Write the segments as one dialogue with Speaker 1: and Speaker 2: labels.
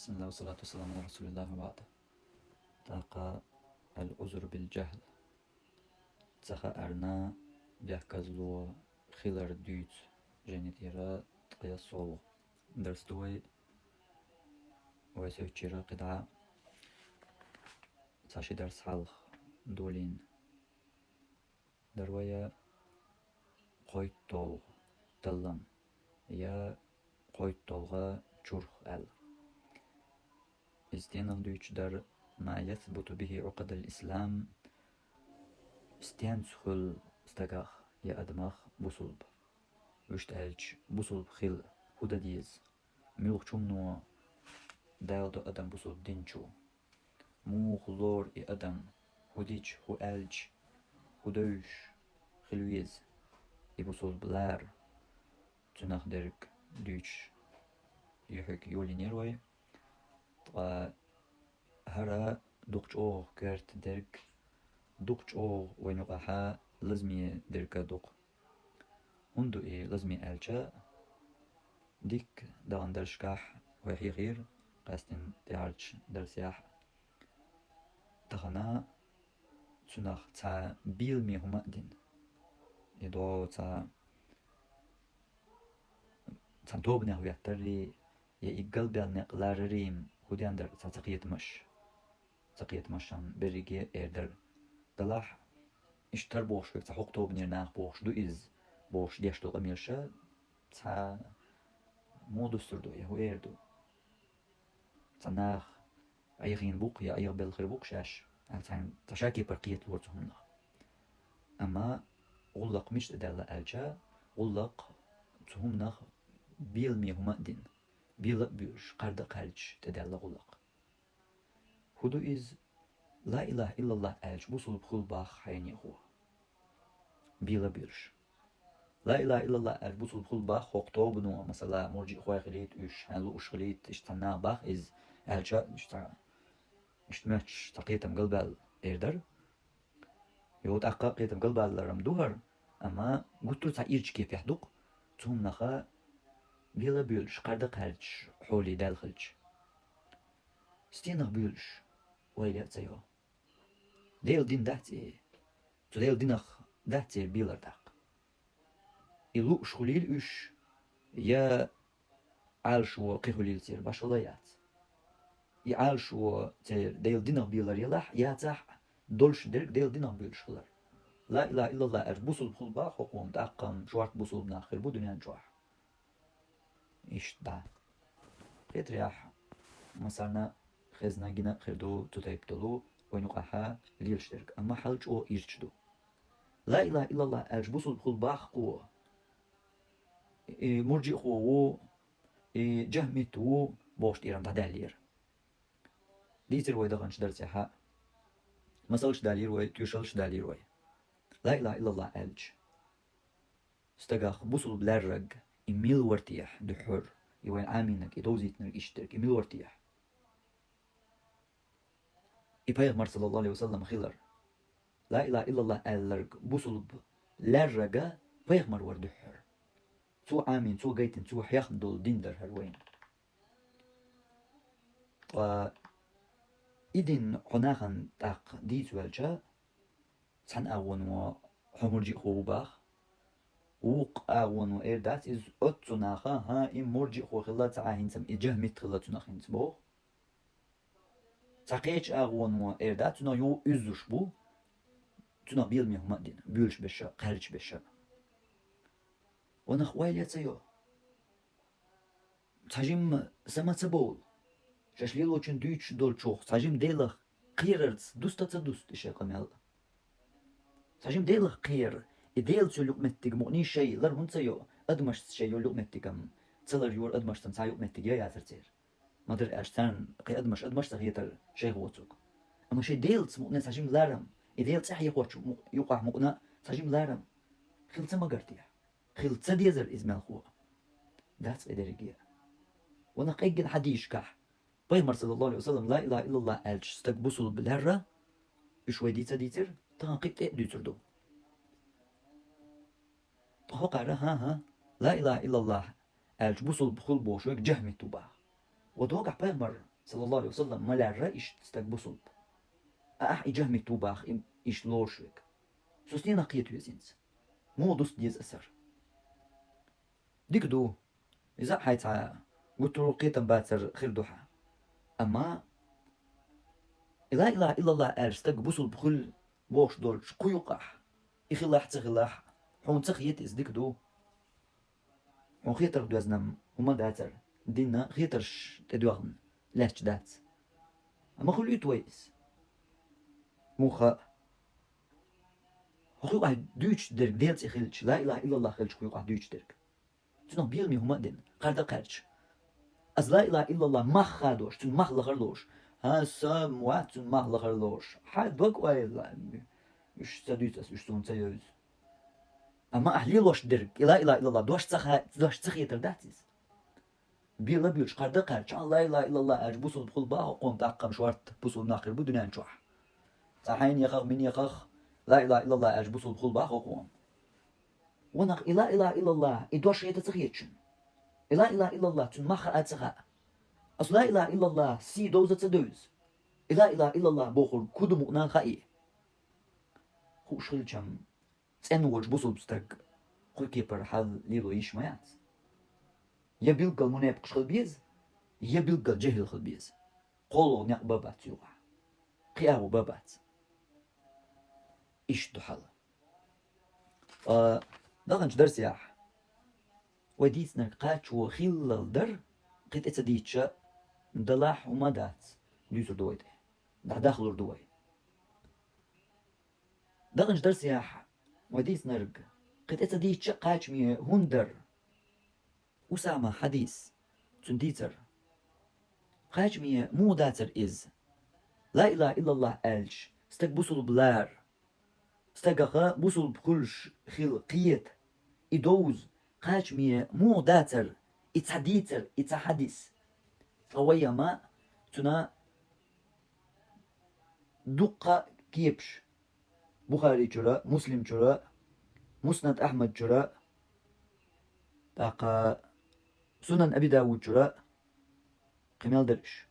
Speaker 1: بسم الله والصلاة والسلام على رسول الله وبعد. تاقا العذر بالجهل تخا أرنا بيحكزلو خيلر ديت جنتيرا تقيا صول درس دوي ويسويتشيرا قدعة تاشي درس حلق دولين درويا قويت طول تلم يا قويت طولغا جرخ أل استينغ دويتش در ما يثبت به عقد الإسلام استينسخل استقاخ يا أدماخ بصلب وشتالج بصلب خيل هدا ديز ميوخ چومنو دالدو أدم بصلب دينچو موخ لور إي أدم هديج هو ألج هدوش خلويز إي بصلب لار تناخ درك دوش يحك يولي نيروي هرا دوقش أوه كرت درك دوقش أوه وينقاها لازمي دركا دوق هندو إيه لازمي ألجا ديك دان درشكاح وحي غير قاستن تعرج درسياح تخنا تناخ تا بيلمي هما دين يدو تا توبنا هو يحتري يقل بيالنق لارريم هديان در تا تقية مشان بريجي إيردر دلاح اشتر بوش تا حق توبنير ناخ بوش دو إز بوش ديشتو قميرشا تا مودستر دو يهو إيردو تا ناخ أيغين بوق يا أيغ بالخير بوق شاش تشاكي برقية لورتهم ناخ أما غلق مش تدالا ألجا غلق تهم ناخ بيلمي هما دين بيلق بيوش قرد قلج تدالا غلق هدو إز لا إله إلا الله ألج بوصل بخل باخ حيني هو بيلا بيرش لا إله إلا الله ألج بوصل بخل باخ خوقتو بنو مثلا مرجي خواه خليت إش هنلو إش خليت إشتنا باخ إز ألجا إشتمتش تقيتم قلبال إردر يود أقا قيتم قلبال لرم دوهر أما قلتو تا إيرج كيف يحدق توم نخا بيلا بيلش قرد قلج حولي دال خلج ستينغ بيلش ويلي أتسيو ديل دين دهتي تو ديل دينخ دهتي بيلر داق إلو شخليل إش يا عالشو قيخليل تير باشولايات يعالشو تير ديل دينخ بيلر يلاح يا تاح دولش درك ديل دينخ بيلش خلر لا إله إلا الله أرج بوصل بخلبا حقوم داقم شوارت بوصل بناخر بو دنيا جوح إيش دا قيت رياح مسارنا خزنا جنا خردو تتايبتلو وينقاها ليلش درك أما حلج أو إيرجدو لا إله إلا الله أرج بوصل بخلبا حقو مرجي خو جهمت و بوشت إيران تدالير ديتر وي دغنش درسيها مسالش دالير وي تيوشلش دالير وي لا إله إلا الله ألج استقاخ بوصل بلارج إميل ورتيح دحر يوين عامينك يدوزيتنك إشترك إميل ورتيح إبايغمر صلى الله عليه وسلم خيلر لا إله إلا الله ألرج بوصل بلارجا بايغمر وردحر تو عامين تو جيتن تو حياخن دول ديندر هروين و إذن حناخن تاق ديت والجا سن أون و حمرجي خوباخ وق أون و إردات إز أتناخا ها إم مرجي خو خلات عاهنتم إجهمت خلات ناخنت بو تاقيش أون و إردات تنا يو إزوش بو تنا بيلمي هما دين بيلش بشا قلج بشا ونخ وايل يتسيو تاجم سمات بول شاش ليلو چن دويتش دول چوخ تاجم ديلخ قيررت دوستا دوست إشي قميل تاجم ديلخ قير إديل سو لقمتك مغني شيء لر هنتسيو أدمش شيء لقمتكم تلر يور أدمش تنسايو لقمتك يا ترتير ما در أشتان قي أدمش تغيتر شيء هوتوك أما شيء ديل مغني تاجم لارم إديل تحيي خوش يقع مغنى تاجم لارم خلت ما قرتيح خلت ديزر إزمال خو داتس إدريجيا وانا قيجن حديش كح بيمر صلى الله عليه وسلم لا إله إلا الله ألج استقبسوا بالهرة بشوي ديتر تنقيت ديتر دو تحقق ها لا إله إلا الله ألج بوصل بخل بوشوك جهمت توبا ودوقع بيمر صلى الله عليه وسلم ملارة إيش تستقبصل إجهمي توباخ إيش لوشك سوستينا قيتو يزينز مو دوست ديز أسر ديك دو إذا حيت قلت له قيتا باتر خير دوحة أما لا إله إلا الله أرستقبصل بكل بوش دولش قيوقح إخلاح تغلاح حون تخيت إزديك دو حون خيتر دوزنم وما داتر دينا خيترش تدوغن لاش دات أما خلو يتويس موخا خلو واحد دوش درك ديلت إخلش لا إله إلا الله خلش خلو واحد دوش درك تنو بيغمي هما دين قرد قرش أز لا إله إلا الله مخ خادوش تن مخ لغرلوش ها سام وات تن مخ لغرلوش حد وق وايلا مش سدوتس مش سون تيوز أما أهلي لوش درك لا إله إلا الله دوش تخ يترداتيز بيلا بيلش قرد قرش لا إله إلا الله أرج بوصل بخل باه قوم تعقم شوارت بوصل ناخر بدنا نشوح صحين يخخ من يخخ لا إله إلا الله أرج بوصل بخل باه قوم ونق لا إله إلا الله إدوش يتتخيتشن لا إله إلا الله تنمخر أتسخاء أصل لا إله إلا الله سي دوزة تدوز لا إله إلا الله بوخر كدو مؤنان خائي خو شغلشم تنوج بوصل بستك خو كيبر حال ليلو يشميات يبيلقى المنافق خلبيز يبيلقى الجهل خلبيز قولو نق بابات يوغا قياو بابات إيش دحل دغنش درس ياح وديت نقاش وخيل الدر قد اتديتشا دلاح ومدات ديزر دويته داخلور دوي دغنش درس ياح وديت نرق قد اتديتشا قاش مي هندر أسامة حديث تنديتر قاش مي مو داتر إز لا إله إلا الله ألش استك بوصل بلار استقاقا بوصل بكلش خيل قيت إدوز قاش مي مو داتر إتحديتر إتحديث قوية ما تنا دقة كيبش بخاري جرا مسلم جرا مسند أحمد جرا تاقا سنن أبي داود جرا قمال درش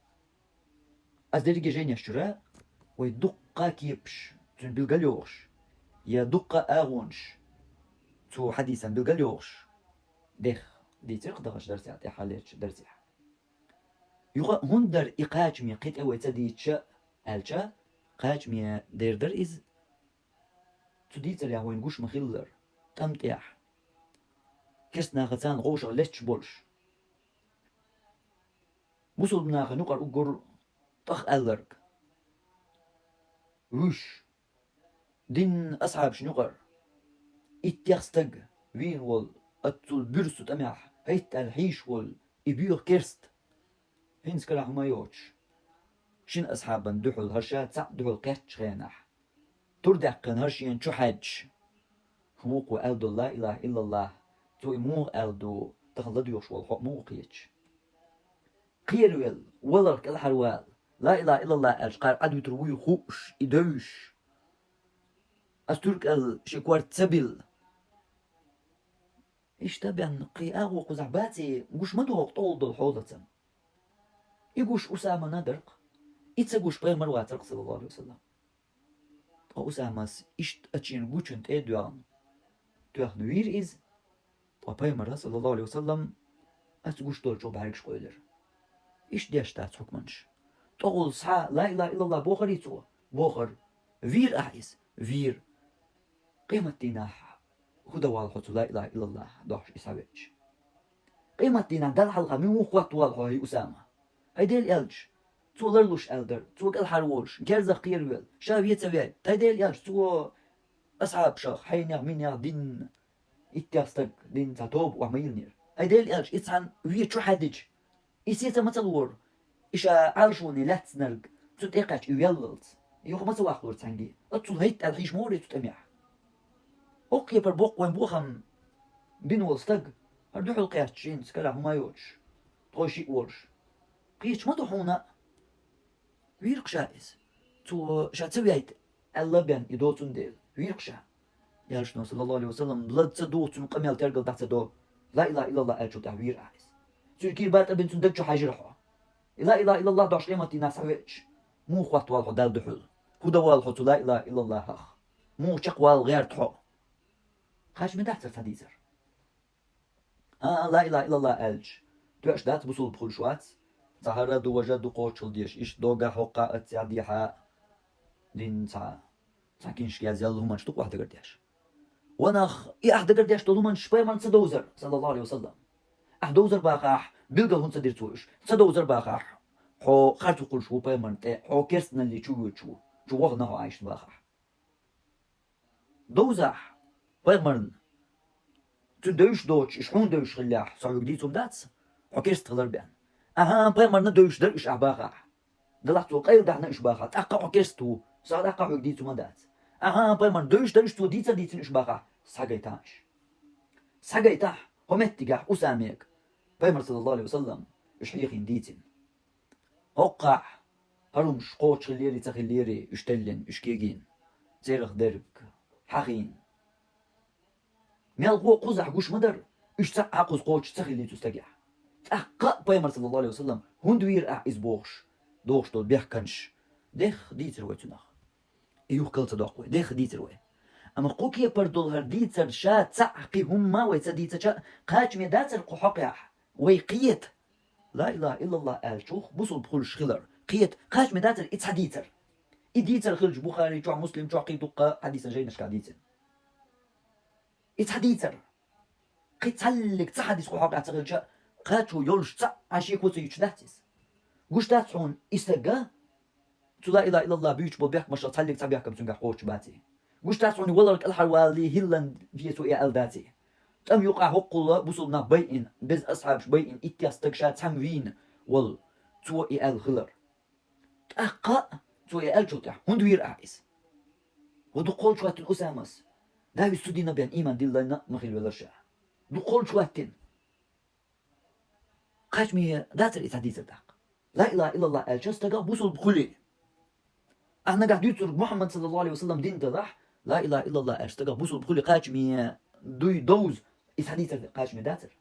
Speaker 1: از درجة جينيش جرا ويدقة كيبش تن بلغاليوش يا دقة آغونش تو حديثا بلغاليوش ديخ دي ترق دغش درسي عطي حاليش درسي يغا هندر إقاجمي قيت أوي تديتشا ألشا قاجمي ديردر إز تديتر يا وين قوش مخيلر تمتيح كسنا غتان غوشة ليش بولش وصل بناخ نقر أقر طخ ألرك وش دين أصحاب شنقر إتيخستق وين وال أتول برسو تمح هيت الحيش وال إبيوخ كرست هنس كلا هما يوتش شين أصحابا دحول هرشات سع دحول قيتش غينح تردعقن هرشين شو حج حموق ألدو لا إله إلا الله تو إمو ألدو تخلد يوش والحق مو قيتش قيرويل ولرك الحروال لا إله إلا الله أشقار عدو تروي خوش إدوش أسترك الشكوار تسبيل إيش تبعن قياغ وقزعباتي وش مدوغ طول بالحوضة يقوش أسامة ندرق إتساقوش بغير واترق صلى الله عليه وسلم أسامة إيش أتشين قوشن تأدوان دوغ نوير إز وبغير صلى الله عليه وسلم أتقوش دول جو بحرقش قويلر إيش ديشتات حكمنش تقول صحا لا إله إلا الله بوخر يتوه بوخر فير أحيس فير قيمة ديناح هدى والحوت لا إله إلا الله دوحش إسابيج قيمة ديناح دال حلقة من وقوات والحوه هي أسامة هيديل ألج تو لرلوش ألدر تو الحروش جرزة قيرويل شاب يتسوي هيديل ألج تو أصحاب شخ حين من يا دين إتياستك دين تاتوب وعميلنير هيديل ألج إتسان ويه شو حدج إسيتا متلور إيش عالشوني لا تسنرق تتقاش يوللت يوخ ما سواخلور تسانجي أتصل هيت الحيش موري تتميح أوكي بربوق وين بوخم بين والستق هردوح القياتشين سكلا هما يوش تغشي ورش قيتش ما دوحونا ويرق شائز تو شاتسوي هيت اللبن يدوتون ديل ويرق شا يالشنو صلى الله عليه وسلم بلد تدوتون قميل ترقل تحت دو لا إله إلا الله ألجو تحوير عايز تركي بات أبن تندقشو حاجة رحوة لا إله إلا الله داش قيمتي ناس هويش مو خوات والحو دال دحول هو والحو لا إله إلا الله هخ مو شق والغير تحو خاش من دحتر تديزر لا إله إلا الله ألج توش دات بصول بخول شوات زهرة دو وجد دو قوشل ديش إش دوغا حقا اتساديها دين ساكنش يازيال همان شتوك واحدة قرديش ونخ أحد قرديش دول همان شبايا من صدوزر صلى الله عليه وسلم أحدوزر باقاح بلغل هون صدير توش صدوزر باقاح حو خارتو قول شو بايا من حو كيرسنا اللي شو وغنه عايش باقاح دوزح بايا من دوش دوش شحون دوش خلاح صار جديد داتس حكيست غلر بان بايا من دوش در إش أباقاح دلعتو قيل دحنا إش باقاح تأقع حكيستو صار أقع جديد ما داتس بايا من دوش درش تو ديتن إش باقاح ساقيتاح همتقاح أساميك بايمر صلى الله عليه وسلم إشحيخين ديتن هقع هرمش قوتش خليري تخليري اشتلن اشكيجين زيرخ درك حقين ميال قوزح قوش مدر اشتاق عقوز قوتش تخلي تستقح تأقع بايمر صلى الله عليه وسلم هندوير إزبوخش دوخش دول بيحكنش ديخ ديتر ويتنخ ايوه كلت داقوي ديخ ديتر وي اما قوكي بردول هر ديتر شا تعقي هما ويتا ديتر شا قاج مي داتر قحقح ويقيت لا إله إلا الله شوخ بوصل بخول شخلر قيت قاج مي داتر إتس حديتر إديتر خلج بخاري جوع مسلم جوع قيدوقا حديثا جاي نشكا ديتر إتس حديتر قيت تسلك تحديث قحقح تغلجا قاجو يولش تع عشيك وتو يتشداتيس قوش داتحون إستقا لا إله إلا الله بيوش بيحك مشا تحلق تبيحك بسنقح قوش باتي قوش تاسعني والله الحوالي هلن في سوء ألداتي تم يقع حق الله بصلنا بيئن بز أصحابش بيئن إتياستكشات سموين وال سوء الخلر تأقا سوء الجوتح هندوير أعيس ودقول شوات الأسامس دا يستدينا بيان إيمان دي الله مخيل ولرشا دقول شواتين قاشمي داتر إتحديث الدق لا إله إلا الله الجستقا بصل بخلي احنا قاعد يتر محمد صلى الله عليه وسلم دين تضح لا إله إلا الله اشتغل بوصل بخلي قاشمي دوز إتحديث قاشمي داتر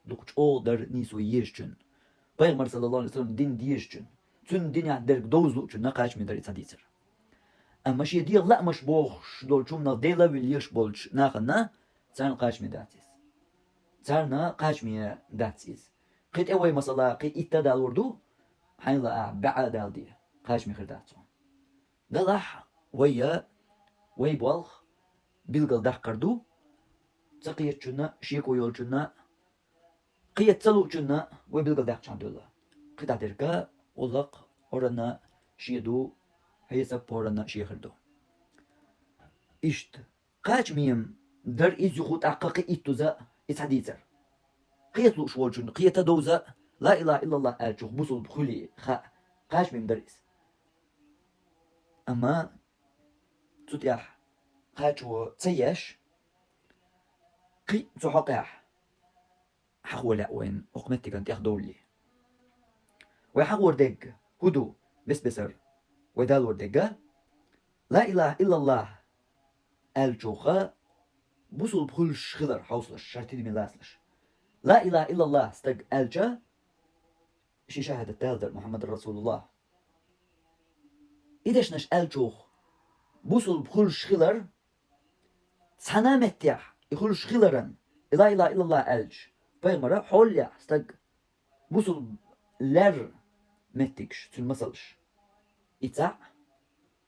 Speaker 1: دوكش أو در نيسو يشجن بايغمر صلى الله عليه وسلم دين ديشجن تون دين درك دوز لوچن نقاشمي در إتحديثر أما شي دي لا مش بوخش دول شومنا ديلا ويليش بولش ناخنا تان قاشمي داتيس تارنا قاشمي داتيس قيت أوي مثلا قيت إتدال وردو حين لا بعد دال دي قاشمي خرداتون دلح ويا ويبوالخ بيلقل دحقردو تقيت شنا شيكو يول شنا قيت تلو شنا ويبيلقل دحقشان دولا قيت عدركا ولق ورنا شيدو هيسك بورنا شيخردو إشت قاش ميم در إز يخوت أقاقي إتوزا إتحديثر قيت لو شوال شنا قيت دوزا لا إله إلا الله ألشوخ بوصل بخلي قاش ميم در إس أما تتياح قاچو تسيش قي تحقيح حقولا وين أقمتك أنت ياخدولي ويحقور دق هدو بسر ويدالور دقا لا إله إلا الله الجوخا بوصل بخل شخلر حوصلش شرطي من لاسلش لا إله إلا الله استق الجا شي شاهد التالدر محمد رسول الله إيدش نش الجوخ بوصل بخل شخلر سنة متيح يخل شخلرن لا إله إلا الله ألج بيغمرة حوليا استق بوصل لر متكش تلمسلش إتاع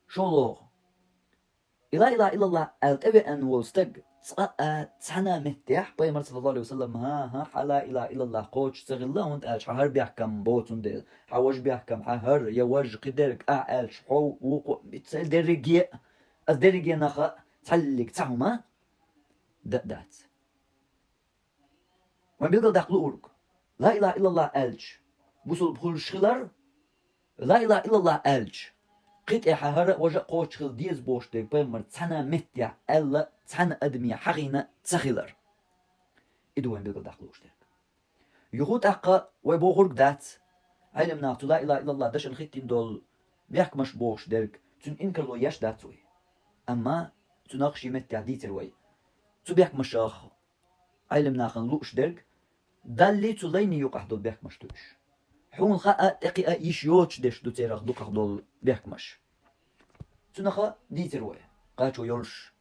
Speaker 1: شولو لا إله إلا الله ألتبه أن وستق سنة متيح بيغمرة صلى الله عليه وسلم ها لا إله إلا الله قوش سغلا وانت ألج حهر بيحكم بوتون ديل حواج بيحكم حهر يواج قدرك ألج حو وقو بتسأل درجي الدرجي نخا تحلق تحوما دات وين بيلقى داخل أورك لا إله إلا الله ألج بوصل بخل شخلر لا إله إلا الله ألج قيت حهر وجا قوش خل ديز بوش ديك بيمر تسانا متيا ألا تسانا أدمية حقينا تسخلر إدو وين بيلقى داخل أورك يخوت أقا ويبوغرك دات علم ناقتو لا إله إلا الله داشن خيتين دول بيحكمش بوش ديك تون إنكر لو يش داتوي أما تناقشي متيا ديتر وي تو بيحكمش علم ناقن لوش ديك دالي تو ليني يقح دول بيحكمش توش حون خا تقي يشيوتش دش دو تيرخ دوقخ دول بيحكمش تنخا ديتر وي قاتو يولش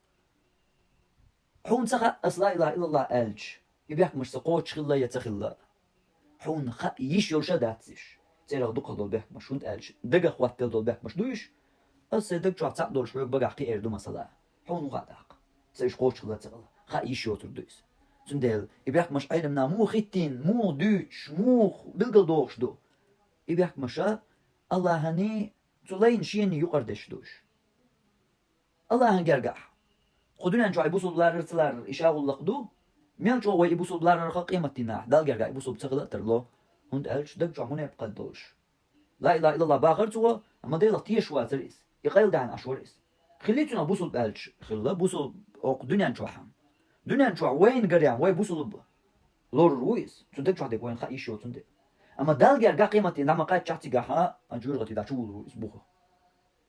Speaker 1: حون سخا أصلا إله إلا الله ألج يبيحكمش سقوتش خلا يتخلا حون خا يشيوش داتسيش تيرخ دوقخ دول بيحكمش حون ألج دقخ واتل دول بيحكمش دويش أصدق شو تعب دول شوي بقى قي إردو مثلا حون غادق سيش قوتش خلا تغلا خا يشيوتر دويس تندل يبيحكمش علمنا مو ختين مو دوتش مو بلقل دوش دو يبيحكمش الله هني تلين شيني يقردش دوش الله هنجرجح خدونا نجوا يبوسوا رسلار إشاغل لقدو ميان جوا يبوسوا رخا قيمة تنا دال جرجع يبوسوا بتغلا ترلو هند ألش دق جوا هنا يبقى دوش لا إله إلا الله باخر توا أما دي لطيش واتريس يقيل دعن أشوريس خليتنا بوسوا بألش خلا بوسوا أو دنيا نجوا حم دنيا نجوا وين جريان وين بوسوا لب لور رويس تندق جوا ديك وين خايشوا تندق أما دال جرجع قيمة تنا ما قاعد تحتي جها أنجور غتي دا شو رويس بوخه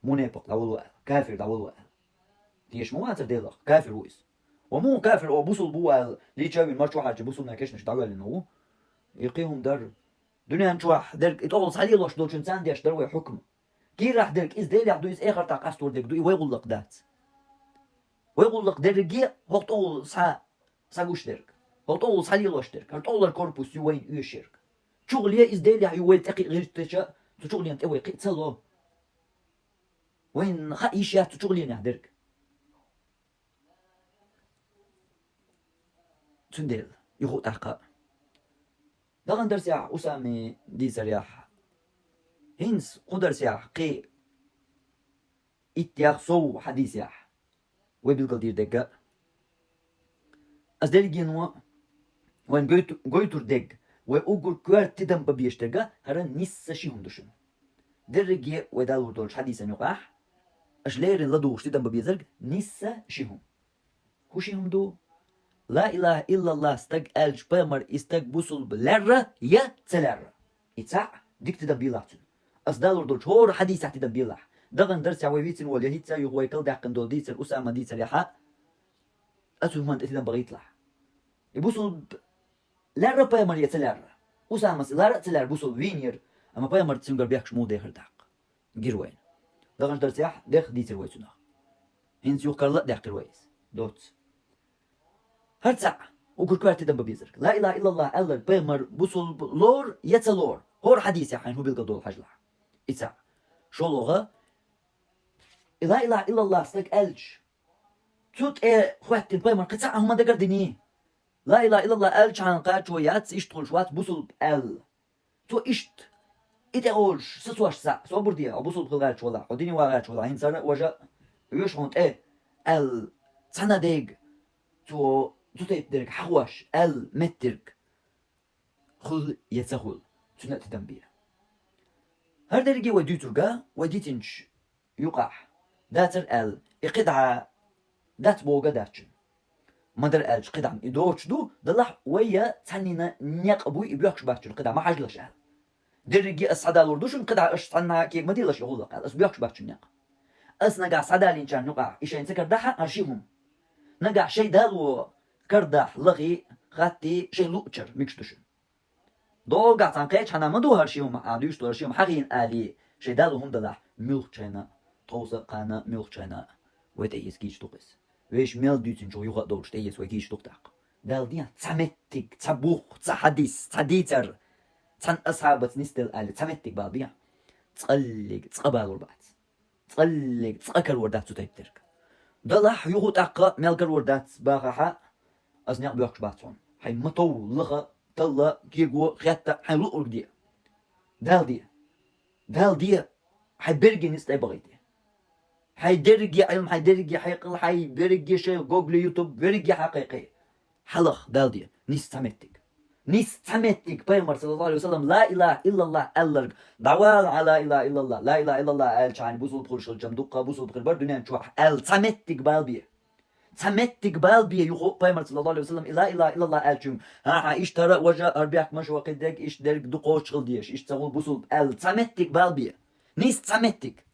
Speaker 1: مو نيبق داول كافر داول ديش مو ماتر ديلق كافر رويس ومو كافر او بوصل بوال لي تشاوي مرشو حاجه بوصل ناكشنش دعوه لانه يقيهم در دنيا نشوح درك يطول صحيح لوش دول انسان ديش دروي حكم كي راح درك از ديل يحدو از اخر تاع قاستور ديك دو ويغلق دات ويغلق درجي هطول سا وش درك هطول صحيح لوش درك هطول الكوربوس يوين يشرك شغل از ديل يوين تقي غير تشا شغل انت وي قيتسلو وين خايشات شغل درك تندل يخوت أحقا دغن درس ياح أسامي دي سرياح هنس قدر ياح قي اتياخ صو حديث ياح ويبلغل دير دقا أز دير جينوا وين قويتور دق ويقول كوار تدم ببيش دقا هران نيس شيهم دشن دير جي ويدالور دولش حديثا يقاح أشليرين لدوش تدم ببيزرق نيس شيهم هو شيهم دو لا إله إلا الله استق ألج بامر استق بوصل بلرة يا تلرة إتسع ديك تدبيلاتن أصدالور دول شهور حديث تحت تدبيلح دغن درس عويبيتن واليهيتسا يغوي كل دعقن دول ديتر أسامة ديتر يحا أسوه من تتدن بغيطلح يبوصل لرة بامر يا تلرة أسامة لرة تلرة بوصل وينير أما بامر تسنجر بيحكش مو ديخر دعق جير وين دغن درس يح ديخ ديتر ويتنا هنس يوكر لا دعقر ويس دوت هرتسع وقل كوارتي دم ببيزرك لا إله إلا الله ألا بيمر بوصل لور يتلور هور حديث يا حين هو بيلقى دول حجلح إتسع شو لغة لا إله إلا الله استك ألج توت خواتي بيمر قتسع هما دقر ديني لا إله إلا الله ألج عن قاتش وياتس إشتغل شوات بوصل بأل تو إشت إتغولش ستواش سع سو بردية أو بوصل بغلاتش ولا وديني واغاتش ولا هين سارة وجا يوش هونت أل سنة ديق تو تطيب درك حواش مترك خل يتسخل سنة تدنبية هر درجي ودي ترقى ودي تنش يقع داتر إقدع دات بوغا داتشن مدر قدع إدوش دو دلح ويا تانينا نيق أبوي إبيوكش باتشن قدع ما حاجلش درجي أصعدا لوردوشن قدع أش تانا كيك مديلش يغلق أس بيوكش باتشن نيق أس نقع صعدا لينشان يقع إيشين سكر دحا أرشيهم نقع شي دالو كردح لغي غاتي شي لوتشر ميكشتوشن دو قاعد قيتش حنا مدو هرشيهم عادوش تو هرشيهم حقين آلي شي دالو هم دلح ملخ چاينا توسا قانا ملخ چاينا ويتيس كيش توقس ويش ميل ديتن جو يغا دولش تيس ويكيش توقتاق دال ديان تسامتك تسابوخ تسحديث تسديتر تسان أصحابت نستل آلي تسامتك بالبيان تقلق تقبالور بعد تقلق تقكر وردات تتيبترك دلح يغو تاقا ميلكر وردات باقا أزنيق بيوكش باتون حي مطو لغا تلا كيغو خياتا حي لؤر دي دال دي حي برجي نستي بغيتي حي درجي علم حي درجي حيقل حي برجي شي جوجل يوتيوب برجي حقيقي حلق دال دي نستمتك بيغمر صلى الله عليه وسلم لا إله إلا الله ألرق دعوال على إله إلا الله لا إله إلا الله أل شعني بوصل بخلش الجمدوقة بوصل بخل بردنيا نشوح أل تمتك بالبيه تمتك بالبيه يخو بيغمر صلى الله عليه وسلم لا إله إلا الله أل شم ها إيش ترى وجه أربيعك مش وقدك إيش درك دقوش خلديش إيش تقول بوصل أل تمتك بالبيه نستمتك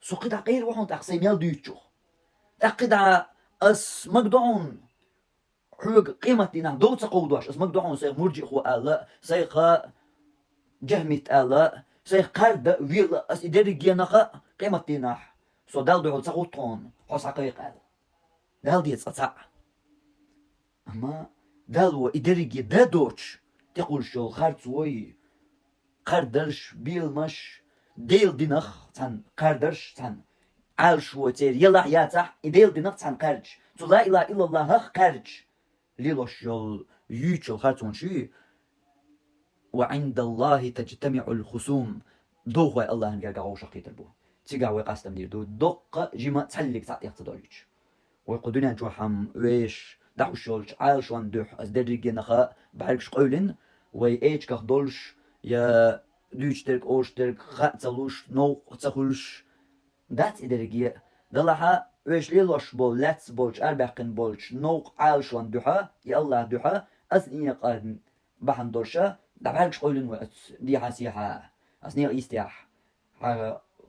Speaker 1: سقط غير وحن تقسيم يل ديتشو أقدع أس مقدعون حق قيمة دينا دو تقودواش اسمك دعون سيغ مرجي خو ألا سيغ جهمت ألا سيقرد ويلا أس إدريجي نخا قيمة ناح سو دال دو تسقطون حس حقيقة دال دي تصع أما دالو إدريجي دادوش تقول شو خارج وي قردرش بيلمش ديل دينخ تن قردرش تن عال شو تير يلا ياتح ديل دينخ تن قرج تو لا إله إلا الله هخ قرج ليلوش يول يوتشل خارج شو وعند الله تجتمع الخصوم دوغوي الله نجا غاوش قيتر بو تيغاوي قاستم دير دو دق جيما تسلك تعطي اقتداريش ويقدونا جوحم ويش دعوشولش عالشوان دوح از دريجي نخا بعركش قولن وي ايش كخ دولش يا دوشترك اوشترك خاتلوش نو تخلش دات ادريجي دلها ويش ليلوش بول لاتس بولش اربقن بولش نو عالشوان دوحا يا الله دوحا از إني قادن بحن دولشا دعوالكش قولن وقت دي حاسيحا أصنيع إستياح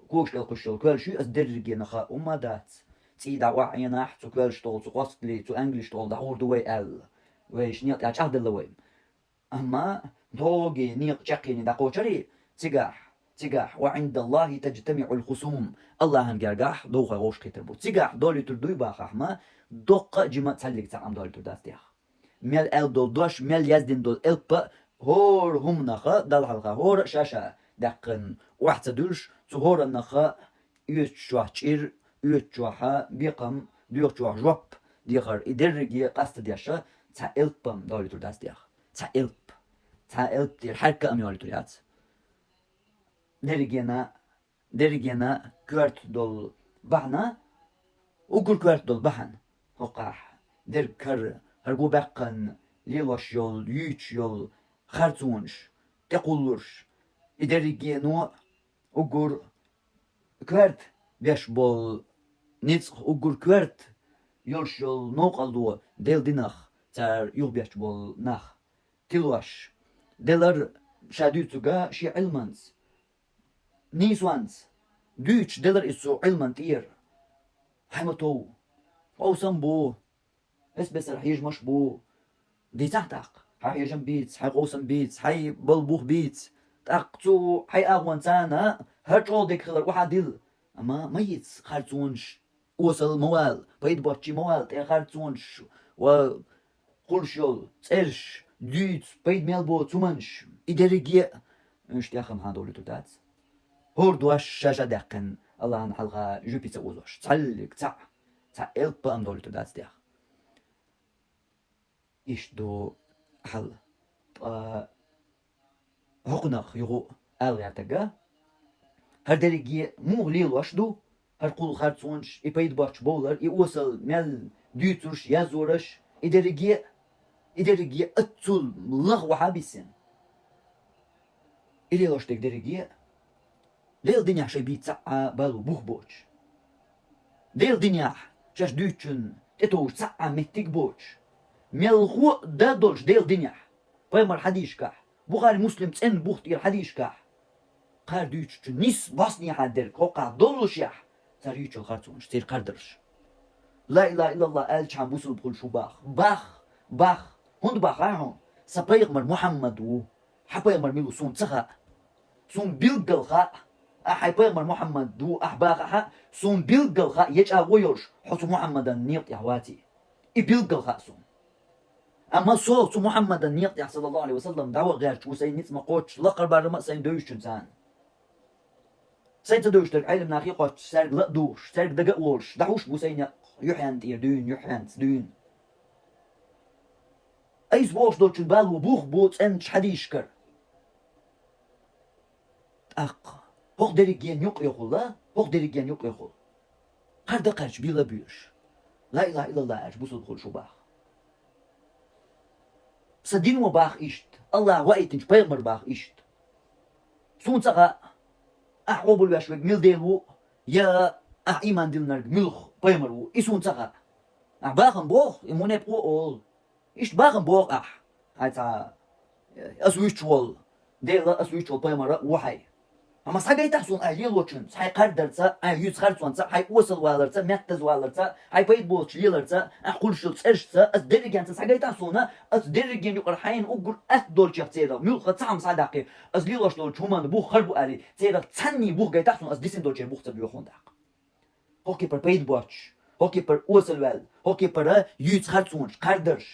Speaker 1: كوش القشل كل شيء أصدرجي نخا وما دات تيدا وعينا حتو كل شتول تو قصلي تو أنجليش تول دعور دوي ال ويش نيق ياش عهد اللوين أما دوغي نيق شقيني دقوشري تيجاح وعند الله تجتمع الخصوم الله هنجرجاح دوغا غوش كتربو تيجاح دولي تردوي باخ أحما دق جمع تسلك تعم دولي ترداستياح ميل ال دول دوش ميل يزدين دول الب هور هم نخا دل حلقة هور شاشة دقن واحد دوش هور نخا يوتشوح تشير يوتشوحا بيقم ديوتشوح جوب ديخر إدرجي قصد ديشة تا إلبم دولي ترداس ديخ تا إلب دير حركة أميولي تريات درجينا كورت دول بحنا وقل كورت دول بحن هقاح در كر هرقو بقن ليلوش يول يوتش يول خرطونش تقولش إدريجي نوع أقول كورت بيش بول نيتخ أقول كورت يولش يول نوقلو ديل دينخ تار يوغ بيش بول نخ تلوش ديلر شادوتوغا شي علمانز نيسوانز دوتش ديلر إسو علمان تير حيمتو أوسن بو بس رح يجمش بو دي تحتق حي يجم بيتس حي قوسن بيتس حي بلبوخ بيتس تقتو حي أغوان تانا هرجو ديك خلر واحد ديل أما ميتس خارتونش وصل موال بيد بوتشي موال تي خارتونش و قولش يول تسرش ديت بيد ميلبو تومنش إدريجي مش تياخم هادولي تودات هور دواش شاشة دقن الله نحلغا جوبيتا وزوش تسلك تا إلبا أم دولي تودات تياخ إيش دو حل هقناخ يغو ألغاتاقا هر دريجي مو ليل واشدو هر قول خارتونش إبايد بارش بولر يوصل مال ديوترش يازورش إدريجي أتول لغو حابسين إلي لاشتك دريجي ليل دنيا شي بيتسعى بالو بوخ بوش ليل دنيا شاش دوتشن تتوش تسعى متك بوش ملغو دادولش ديل دنيا بايمر حديشكح بخاري مسلم تسن بوختير حديشكح قار دوتش نيس باسني حدر كوقع دولش يح سار يوتشل خارتونش تير قردرش لا إله إلا الله ألش عم بوصل بقول شو باخ هند باخ راهم سبايغمر محمد و حبايغمر ميلو سون تخا سون بيلقل خا حبايغمر محمد و أحباخ سون بيلقل خا يجا ويوش حسو محمدا نيط يحواتي بيلقل خا سون أما صوت محمد النيط صلى الله عليه وسلم دعوة غير شو سين نسمع قوتش لقر بار ما سين دوش تنسان سين تدوش تر علم ناخي قوتش سرق لا دوش سرق دقق ولش دعوش بو سين يحيان تير دون يحيان تدون أيس بوش دوش البال وبوخ بوت أنش حديشكر هوق دريجين يق يقول لا هوق دريجين يق يقول قرد قرش بيلا بيش لا إله إلا الله أش بوصل دخول شو باخ سدين وباخ إشت الله وقتنش بيغمر باخ إشت سون تغا أحوب الواشوك ميل ديلو يا إيمان ديلنرق ملخ بيغمرو إسون تغا باخن بوخ إموني بقو أول إشت باخن بوخ هاي تا أسويش شوال ديلا أسويش شوال بيغمر وحي Ama sagaytasun ay lilochun hay qardarsa ay yüz xartsonsa hay osal valarsa mettaz valarsa hay payt bolch lilarsa ay qulshul tsirsa az derigensa sagaytasuna az derigen yuqar hayn ugur as dolchaq tseda mulqa tsam sadaqi az lilosh dol chuman bu kharbu ali tseda tsanni bu gaytasun az disin dolche bu tsabi khondaq hoki per payt bolch hoki per osal val hoki per yüz xartson qardarsh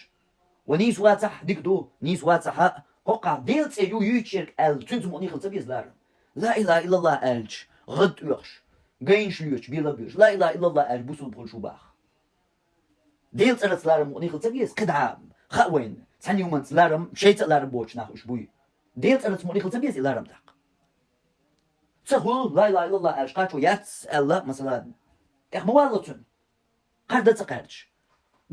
Speaker 1: wani swatsa dikdu ni swatsa hoqa deltse yu yüchirk el tünzum oni khilsa bizlar La ilahe illallah elç, gıd üyüş, gençlüyüş, bilabüyüş, la ilahe illallah elç, busul bulşubah. Değil tsarıtslarım, onu yıkılsa biz, kıdam, xawen, sen yumanslarım, şeytsalarım boğuşnak üş buy. Değil tsarıtsım, onu yıkılsa biz, ilarım tak. Sahul, la ilahe illallah elç, kaç o yats, Allah, mesela, muvallatun, kardatsa karç.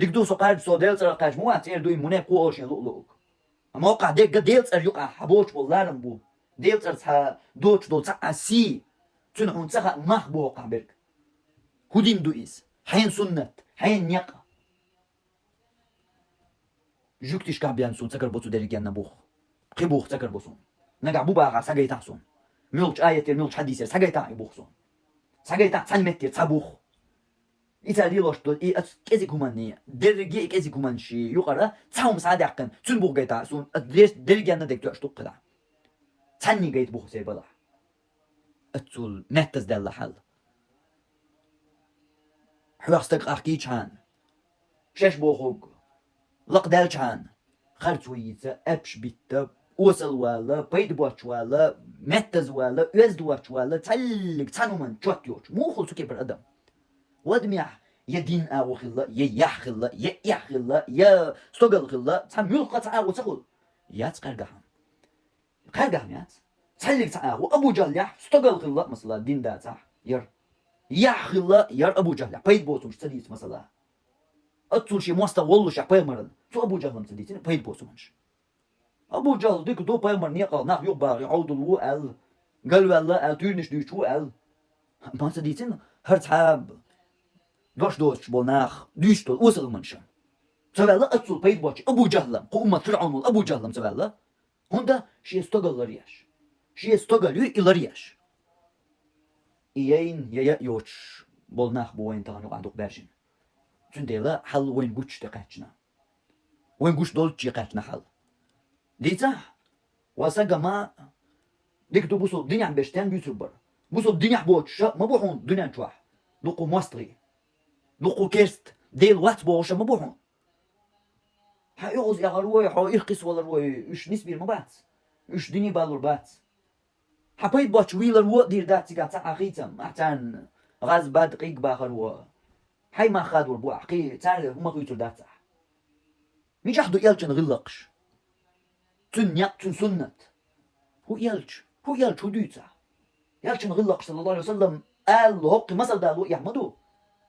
Speaker 1: Dikdusu karç, so değil tsarı karç, muvat, erduy, mune, kuoşin, lu'luk. Ama o kadar değil tsarı yuka, haboç bollarım bu. Delters ha doç dolsa asi tün hunsa ha mahbu qaberk hudim duis hayn sunnat hayn yaq juktish kabian sun sakar botu derigenna bu qibuq sakar bosun naga bu baga sagayta sun mulch ayet mulch hadis sagayta bu sun sagayta sanmetti sabuh İtalya loştu i at kezi kumanni dergi kezi kumanshi yuqara tsam sadaqan tün bu gayta sun derigenna dek toştu qida تاني جيت بوخ سير بلا اتول نتز دل حل حواستك اخكي شان شش بوخوك لق دال شان خرج ويتا ابش بيتا وصل ولا بيد بوش ولا متز ولا يزد وش ولا تلك تانو من جوت يوش مو خلصو كيبر ادم ودميح يدين او خلا يح خلا يح خلا يا استقل خلا تام يلقى تعاو تقول يا تقرقهم قرقهميات تسلك تعاه وابو جهل يح استقل خلا مثلا دين دا صح ير يح خلا ير ابو جهل بيد بوتو مش تديت مثلا اتول شي موستا والله شي بايمرن تو ابو جهل متديتين بيد بوتو منش ابو جهل ديك دو بايمر نيقا ناخ يوبا يعود الو ال قال والله اتونش دي شو ال ما تديتين هرت حاب دوش بولناخ ديشتو وصل منش سبلا اتول بيد بوتش ابو جهل قوم فرعون ابو جهل سبلا Onda şiye stogalları yaş. Şiye stogalıyor ileri yaş. İyeyin yaya yoç. Bolnaq bu oyun tağını qadıq berşin. Tündeyla hal oyun güç de qaçına. Oyun güç dolçı qaçına hal. Diysa wasa gama diktu busu dinyan beşten büyütür bar. Busu dinyan boğuşa ma buhun dinyan çuah. Luqu mastri. Luqu kerst. Değil wat boğuşa ma buhun. حيوز يا غروي حو يرقص ولا روي ايش نسبي المبات ايش دني بالور بات حبيت باتش ويلر و دير داتي قاعد عقيتم احتان غاز باد قيق باخر و حي ما خاد وربو عقي تعال هما قيتو دات مي جحدو يلجن غلقش تن يق تن سنت هو يلج دويتا يلجن غلقش صلى الله عليه وسلم قال هوقي مثل دالو يحمدو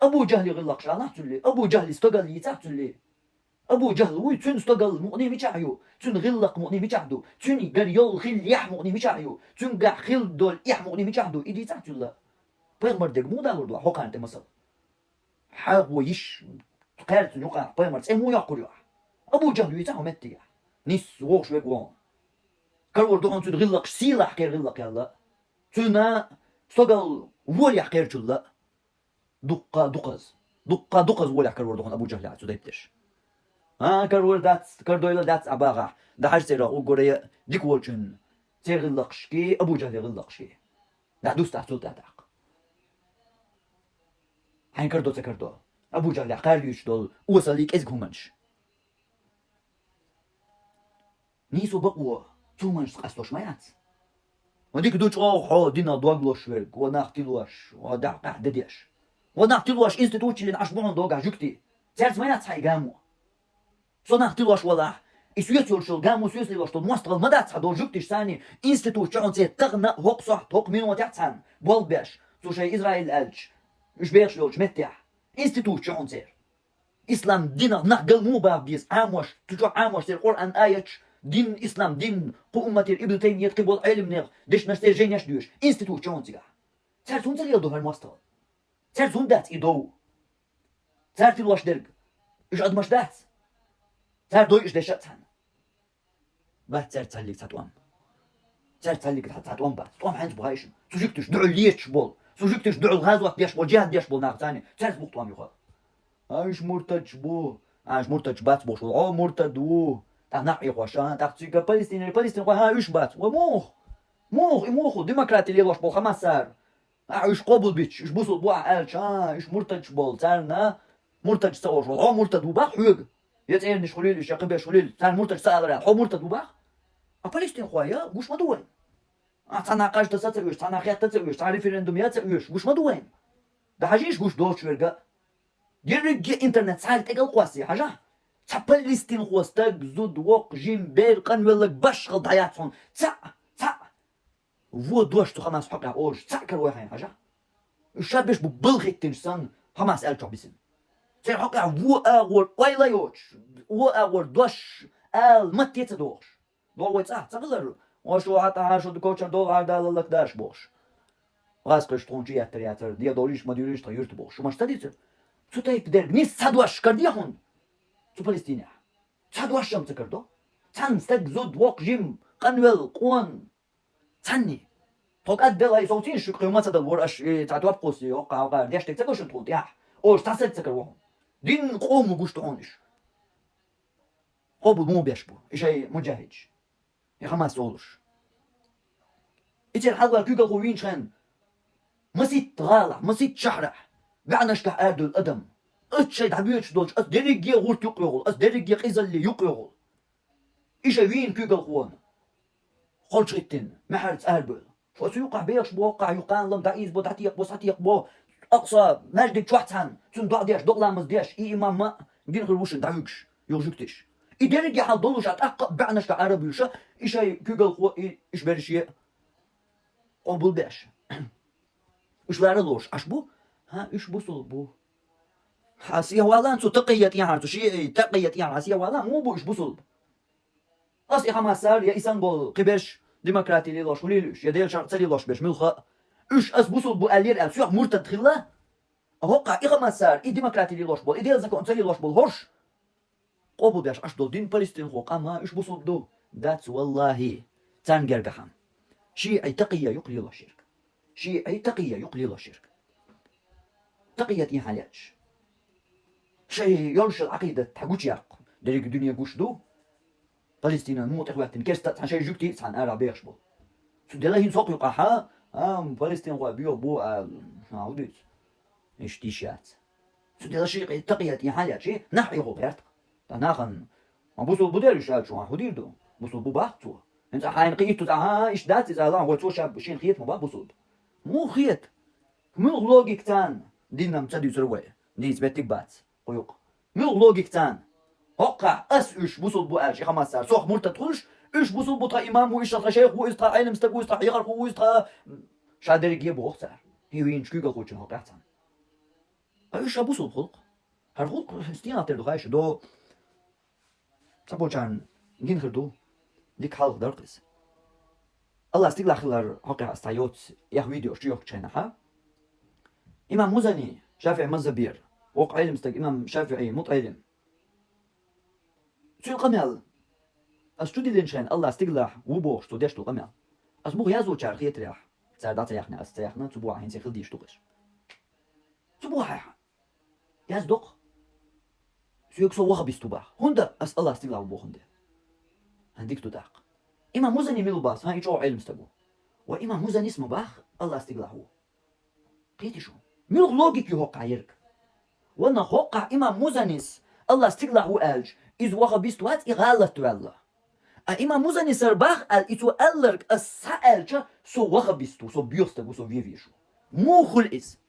Speaker 1: ابو جهل غلقش انا تولي ابو جهل استقل يتعتولي أبو جهل وي تون استقل مؤني مشاعيو تون غلق مؤني مشاعدو تون قال يول خل يح مؤني مشاعيو تون قاع خل دول يح مؤني مشاعدو إدي تعتو الله بيغمر دق مو دالور دوا حقا أنت مصر حاق ويش قارت نقع بيغمر تسي مو يقول يوح أبو جهل يتعو متيا نيس ووش ويقوان كارور دوغان تون غلق سيلا حكير غلق يلا تون استقل ولي حكير جلا دقز ولي حكير دوغان أبو جهل عتو دايبتش كارول كاردويلا داتس أباغا ده حاجة سيرا وقوري ديك وجن سير غلقشكي أبو جهل غلقشكي ده دوست تحصل تحتاق حين كاردو أبو جهل قارديوش دول وصليك إزك همانش نيسو بقوة تومانش قصدوش مايات وديك دوش حو دينا دوغلوش ورق وناختلوش ودع قاعدديش وناختلوش إنستيتوتش لين عشبون دوغا جوكتي سيرت مايات سايقامو Сонах ты лош вала. И сует юршил гаму сует лош то мостал мадат садо жуктиш сани институт чон се тагна хоксох ток минут яцан болбеш. Слушай Израиль элч. Уж беш лоч меття. Институт чон се. Ислам дина нахгал му бабис амош. Тучо амош сер Коран аятч. Дин ислам дин قومتير ابن تيمية قبل علم نغ دش نستر جينيش دوش انستيتوت چون سيغا سر سون سر يلدو هر مستال سر سون دات ايدو سر تلوش درگ اش ادمش دات سر دوی اش دشت سن بعد سر تسليك تتوام تسلك حتى تقوم بس تقوم حنز بهايش سوجكتش دعو ليش بول سوجكتش دعو الغازوات ديش بول جهاد ديش بول ناق ثاني تسلس بوقتهم يخا ايش مرتج بو ايش مرتج بات بوش او مرتد و تا نحي خوشان تا تسيك فلسطين ها ايش بات وموخ ديمقراطي اللي لوش بول خمس سار ايش قبل بيتش ايش بوصل بوا الش ايش مرتج بول سارنا مرتج سوش او مرتد وباخ حوق يتعين شغليل ايش يقبل شغليل سار مرتج سار هو مرتد وباخ فلسطين خويا وش ما دوين تناقش تساتر تناقيات تسويش تاع ريفرندوميات تسويش وش ما دوين ده حاجيش وش دوش ورقة يرجع انترنت ساعة تقل قواسي حاجة تا فلسطين خوستك زود وق جيم بير قن ولك باش غلط حياتهم تا و دوش تو خماس حقها اوج تا كروي حين حاجة الشابش ببلغيك تنسان خماس الجو بسن سير حقها و اغور ويلا يوش و اغور دوش مت يتدوش دو ويت تغلر وشو حتى هاشو دكوتشر دول عدال لك داش بوش غاسقش تونجي ياتر دي دوريش ما دوريش تغيرت بوش شو مش تديت شو تايب درج نيس صدوش كرديهم شو فلسطينيا صدوش شم تكردو تان ستك زود وق جيم قنول قوان تاني توك ادل اي صوتين شو قيمه تدل ورش تعتوب قوسي وقع ديش تكتكوش تقول يا اوش تاسد تكروهم دين قوم وقوش تونش قبل مو بيشبو شيء مجاهد يا خماس اولش إيش الحلقة كيقول خوين شان مسيت غالع مسيت شحرح قعناش كأردو الأدم أتشيد حبيتش دولش أس دريجي غورت يقيغل أس دريجي قيزل اللي يقيغل إيش وين كيقول خوان خل شيتين محرز أهلبل شو سيوقع بيش بوقع يقان لم تعيز بو تعتيق بو ساتيق بو أقصى مجدك شوحتان سن دع ديش دق لامز ديش إي إمام ما دين خلوش دعوكش يوجكتش إدريجي حال دولش أتأقب بعناش كعربي وشا إيش كيقول خو إيش برشيه قبل باش وش بارلوش عشبو ها ايش بوصل بو حاسيه والان سو تقيت يعني شيء تقيت يعني حاسيه والان مو بو ايش بوصل اصي خمس سال يا انسان بول قبش ديمقراطي لي لوش وليلوش يا ديال شرط لي لوش باش ملخا ايش اس بوصل بو الير ال سوق مرتد خلا اوقع اي خمس سال اي ديمقراطي لي لوش بول اي ديال زكون لي لوش بول هوش قبل باش اش دول دين فلسطين خو قام ايش بوصل دو ذاتس والله تانجرقحم شيء اي تقيه يقلي له الشرك شيء أي تقية يقلي له الشرك تقية إيه حالاتش شيء يرش العقيدة حقوش ياق دريك الدنيا قوش دو فلسطين موت إخواتين كيست عن شيء جوكتي عن آرا بيخشبو سودلا هين سوق يقاحا فلسطين هو بيو بو عوديت إيش تيشات سودلا شيء تقية إيه حالات شيء نحي هو بيرت تناخن ما بوصل بدير شال شو هدير دو بوصل بو باختو انت حين قيتو تاع ايش دات اذا لا هو تو شاب شين خيط ما بوصل مو خيط مو لوجيك تان دينا متدي سروي دي سبتك بات قيوق مو لوجيك تان هقع اس ايش بوصل بو اش خمس ساعات صح مرت تدخلش ايش بوصل بو امام وإيش شيخ وإيش علم مستقوي إيش يغرق وإيش شادر يجيبو اختار هي وين شكيغا خوتشن هقع تان ايش بوصل خلق هالخلق استينا تردخايش دو سبوچان جين خردو ديك حلق درقس الله استقلال خلال حقيقة استعيوت يا فيديو اشتيوك تشينا ها إمام مزني شافعي مزبير وقع علم استق إمام شافعي مط علم شو قمل أستودي لينشين الله استقلال وبوش تو ديشتو قمل أسبوع يازو تشار خيت ريح ساعدات ريحنا استيحنا تبوع هين سيخل ديش توقش تبوع يازدق شو يكسو وخبيس تباع هندا أس الله استقلال وبو هندا هنديك تداق إمام مزني ميلو باس هاي شو علم استقو وإمام مزني اسمه باخ الله استقلال هو قيتي شو ميلو لوجيك يوقع يرك وانا هوقع إمام مزنيس الله استقلال هو ألج إذ وخبيس توات إغالت والله إمام مزنيس باخ إتو ألرك السألج سو وخبيستو سو بيوستو سو فيفيشو مو خلئس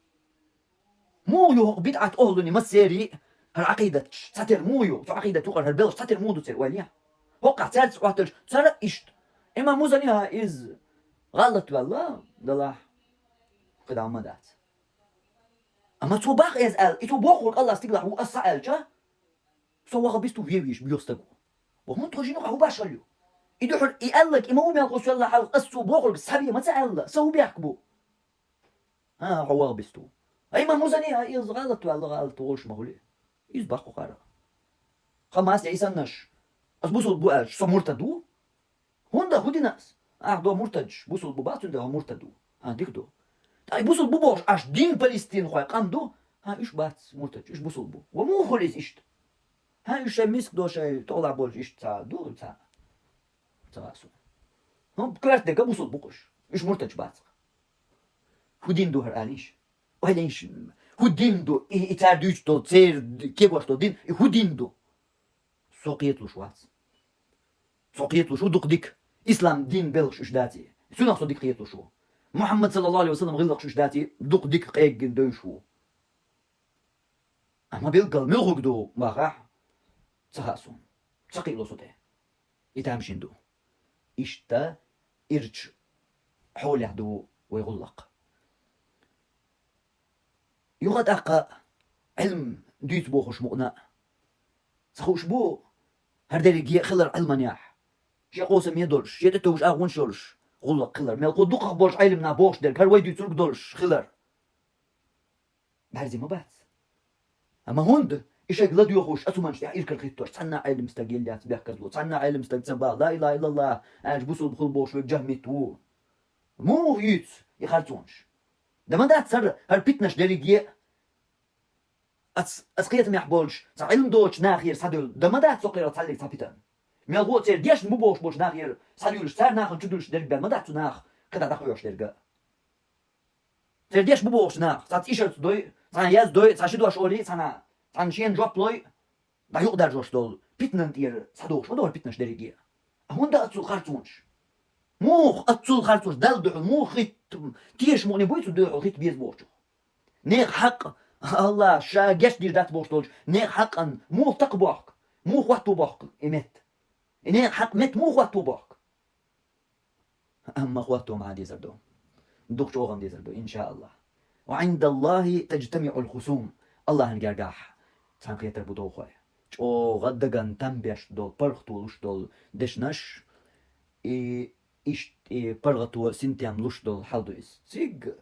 Speaker 1: مو يو بدعة أهلني ما سيري هالعقيدة ساتر مويو تو عقيدة توقر هالبلش ساتر مودو تسير واليا وقع تسالس وقتلش تسرق إشت إمام مزنيها إز غلط والله دلاح قد عمدات أما تو باخ يزال إتو بوخلق الله استقلال هو السألجة سو وخبيستو فيفيش بيوستو وهم تخشينو هو باشلو يدحر يقلك إمام يلقص يلا حلق أسو بوخلق سبيه ما تسأل سو بيحكبو ها هو غبستو إمام مزنيها إز غلط والله غلط وغلش مهولي إز باخو قارا خماس يعيسى النش أسبوسو البؤاج سو مرتدو هوندا هودي ناس دو مرتج بوصل بباطن ده مرتدو ديك دو اي بوصل بوش اش دين فلسطين خوي قام دو ايش بات مرتج ايش بوصل بو ومو خلص اشت ايش مسك دو شيء طلع بولش ايش تا دو تا تاسو هم كلارت ده بوصل بوش ايش مرتج بات هودين دو هر اليش وهليش هودين دو اتاردوش دو تير كيبوش دو دين هودين دو سوقيت له شواц سوقيت له شو دق ديك اسلام دين بلش ايش داتي شو نقصد ديك قيت له شو محمد صلى الله عليه وسلم غلق شو داتي دق ديك قيق دو شو اما بيلقى ملغق دو باقع تخاسون تقي له صوته يتامشين دو اشتا ارج حول يحدو ويغلق يغد اقا علم ديت بوخش مؤنا سخوش بو هر درجي خلر علمانياح شي قوسم يدولش شي تتوش اغون شولش غلق خلر ميل قد دقق بوش علمنا بوش درك هر ويدو ترك دولش خلر بهرزي ما بات اما هوند ايش اقلد يخوش اتمنش يركل خيتوش تصنع علم مستقل بيحكرلو تصنع علم مستقل لا اله الا الله اج بوصل بخل بوش وجهمتو مو يت يخلصونش ده ما ده تصر هر بيتنش درجي اسقيت ما يحبولش علم دوش ناخير صدل ده ما ده تسقير تصلي صابتن ميل غو تير ديش مو بوش ناخير صدلش صار ناخ تدلش درجه ما ده تناخ كده دخوش درجه تير ديش مو بوش ناخ صات ايشرت دوي صان ياز دوي صاشي دوش اوري صانا صان شين جوب لوي دا يقدر جوش دول بيتنن تير صدوش ما دور بيتنش درجه هون ده اتسو خارتونش مو اتسو خارتونش دل دو مو خيت تيش مو نبويت دو خيت بيز بوش نيخ حق الله شا جش دير دات بوش دولش نيخ حقا مو تقبوك مو وقتو بوك امت نيخ حق مت مو وقتو بوك اما وقتو مع دي زردو دوك شوغن دي زردو ان شاء الله وعند الله تجتمع الخصوم الله هنجرجاح سانقية تربطو خوي او غدغن تنبيش دول برختو لوش دول دشنش ايش برغتو سنتيام لوش دول حالدو اس سيغ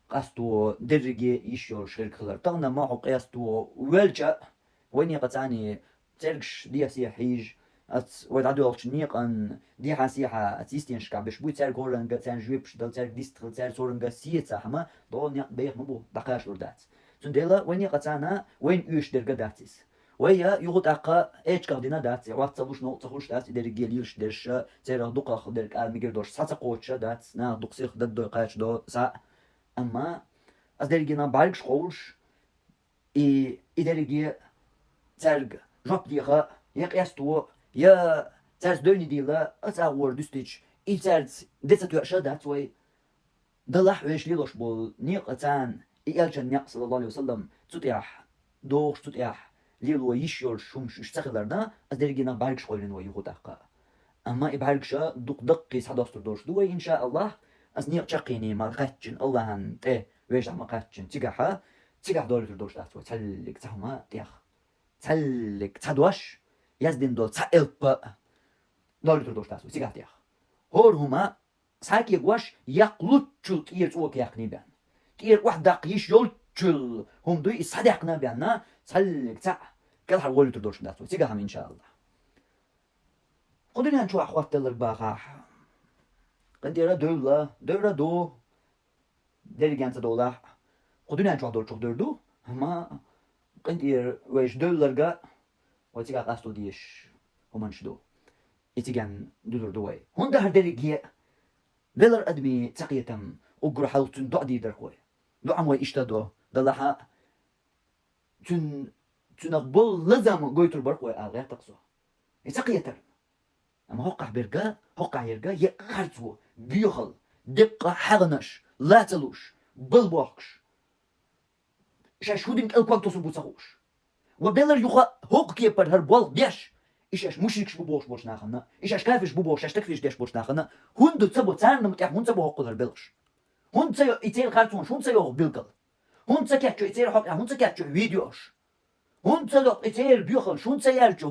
Speaker 1: قاستو درجي يشور شركلر تغنا معو قياستو ولجا ويني قطعني تركش دي سيحيج ود عدو الشنيق ان دي حاسيحه اتيستين شكا باش بو تسال كورن تسال جويبش دل تسال ديستر تسال سورن سيتا حما دول نيق بيخ مبو دقاش ردات تندلا ويني قطعنا وين يوش درجه داتس ويا يغط اقا ايش كاردينا دات وقت صلوش نو تخوش دات درجي ليش درش تيرا دقه درك ال ميجر دوش ساتا قوتش دات نا دقسيخ دد دو قاش دو سا اما از درجينا بالك شولش درجي ترج جوب ديغا يقيستو يا تاز دوني ديلا اتاور دوستيج ايتاز ديتاتو شادات وي دلح ويش ليلوش بول نيقتان ايالجن نيق صلى الله عليه وسلم تطيح دوش تطيح ليلو يشيول شومش اشتغلرنا از درجينا بالك شولين وي يغدقا اما ابالكشا دق دقي صداستر دوش دوي ان شاء الله از نيق تشقيني ما قاتشن الله انت ويش ما قاتشن تيغا تيغا دولتر دوش دات تسلك تهما تيخ تسلك تدوش يزدين دول تسألب دولتر دوش دات تيغا تيخ هور هما ساكي غواش يقلوتشل كير توك يقني بان كير واحد دقيش يولتشل هم دوي صدقنا باننا تسلك تا كل حال دولتر دوش دات تيغا هم ان شاء الله قدرنا نشوف اخوات تلر باقاح قديرة دولة دو درجانت دولا قدرنا نشوف دول شوف دردو هما قدير ويش دولرجا وتيجا قاستو ديش همانش دو يتيجان دولر دوي هون ده درجية دولر أدمي تقيتم أجر حلتون دعدي دركوي دو عموي إشتادو دلها تنقبل لازم قويتر بركوي غير تقصو يتقيتر اما هوقع برقا هوقع يرقا يقرتو بيخل دقة حغنش لا تلوش بالبوكش شاشودين الكوان تصبو تخوش وبيلر يخا هوق كيبر هربول بيش ايش مشركش بوش ناخنا ايش كافش بوش تكفيش ديش بوش ناخنا هوند تسبو تسان متاح هوند تسبو هوق هربلش هوند تسيو ايتيل خارتون هوند تسيو بيلقل هوند تسكاتشو ايتيل حق هوند تسكاتشو فيديوش هون تلق إتير بيخل شون تسيالجو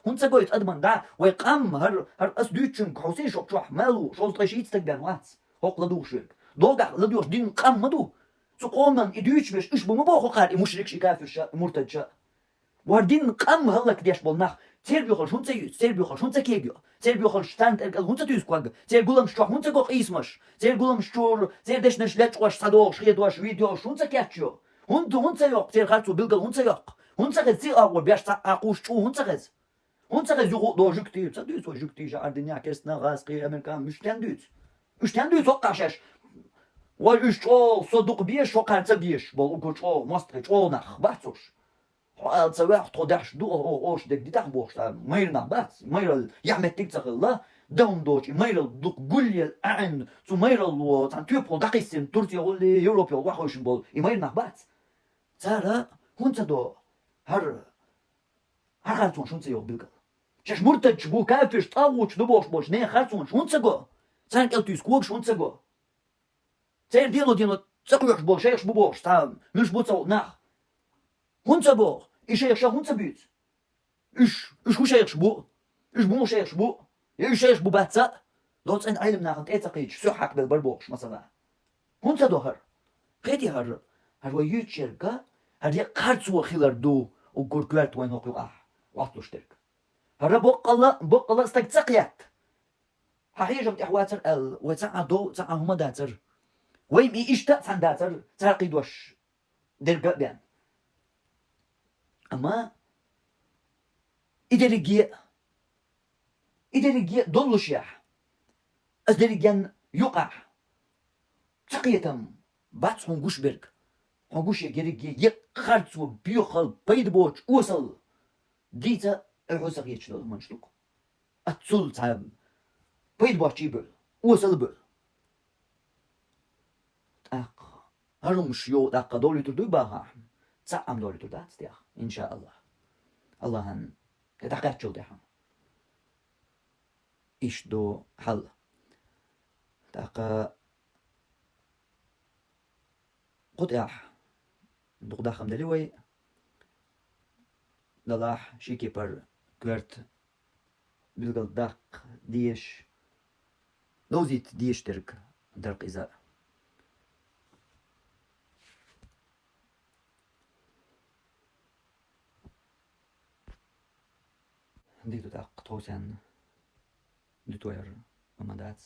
Speaker 1: هون تسقويت أدمن دا ويقام هر أسدوتشن كحوسين شوح مالو شول تغشيت تقدر واتس هوق لدوشك دوغا لدوش دين قام مدو سقومن إدوش بش إش بمبوخو قال مشركش كافر مرتد شا واردين قام هلك ديش بولناخ Zer büchel hunze yüz, zer büchel hunze kegyo, zer büchel stand ergal hunze tüs quag, zer gulam ştua hunze goch ismash, zer gulam ştur, zer deşneş leçwaş sadoş, şedwaş video hunze kachyo. Hunze yok, zer hartsu bilgal hunze yok. Hunze gez zi ağır beş sa aquş çu hunze gez. Hunze gez yugo dojuk değil, sa düz ojuk değil, ardinya kesna gaski Amerikan müşten düz. Müşten düz ok kaşeş. Vay üç o soduk bir şok hartsa bir, bol ugoç o mostreç o nach, batsoş. Alsa vaxt todash du osh dek ditach boshta meirna bats meiral yahmettik tsakilla down doch meiral duk gulyel an zu meiral wo tan typo daqisin Turkiya golli Europa waxosh bol meirna bats tsara hunta do har khaltun shunta yo bilgal shesh murtaj bu kafish tawuch du bosh ne khaltun shunta go tsan keltus kuok shunta go tser dino tsakuyos bol shesh bu bosh tam mish bu tsaw nach hunta bo İşe yaşa hunsa büyüt. Üç huşa yaş bu. Üç bu huşa yaş bu. Ya üç yaş bu batsa. Dots en aylım nahant etaqiyç. Suhak bel barboş masala. Hunsa dohar. Qeti har ve yüç yerga. Har ya kartsu khilar do. O gorkwert ve noqu ah. Watluşterk. Har boqalla stak tsaqiyat. Hahijam tahwatsar el ve tsa'a do tsa'a huma datsar. Ve mi ishta san datsar. Tsaqi dosh. Derga ben. Ama iderigiye dolluş ya. Azerigen yuqa. Tsaqiyatam bats hongush berg. Hongush ya gerigiye yekhartsu biyukhal payd boch usal. Dita erhusaq yechlo manşluk. Atsul tam payd bochi böl. Usal böl. Tak. Harumuş yo dakika dolu turdu baha. Tsa'am dolu turdu atstiyah. İnşallah. Allah'ın tedakkat yol deha. İş do hal. Taka قطع دغداخم دلوي دلاح شيكي بر كورت بلغل داق ديش لوزيت ديش ترك درق إزاء ديتو داق توسان دتوير ومدات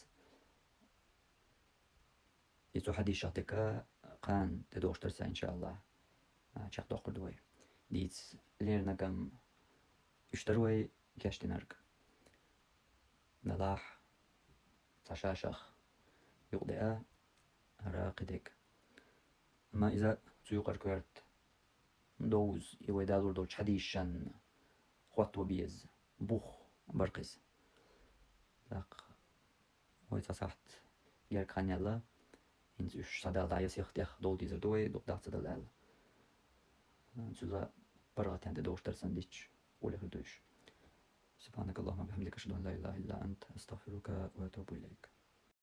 Speaker 1: يتو حدي شاتكا قان تدوش ترسا إن شاء الله شاق دوقر دوي ديت ليرنقم اشتروي كاشتنرق نلاح تشاشخ يقدئا راقدك أما إذا تيوقر كورت دوز يويدالور دوش حديشان خوات وبيز بوخ برقز داق ويتصحت جير كانيالا إنز إش صدال دايا سيختيخ دول ديزر دوي دوق داق صدال سوزا برغتين تدوش ترسن ديش ولي خدوش سبحانك اللهم وبحمدك أشهد أن لا إله إلا أنت أستغفرك وأتوب إليك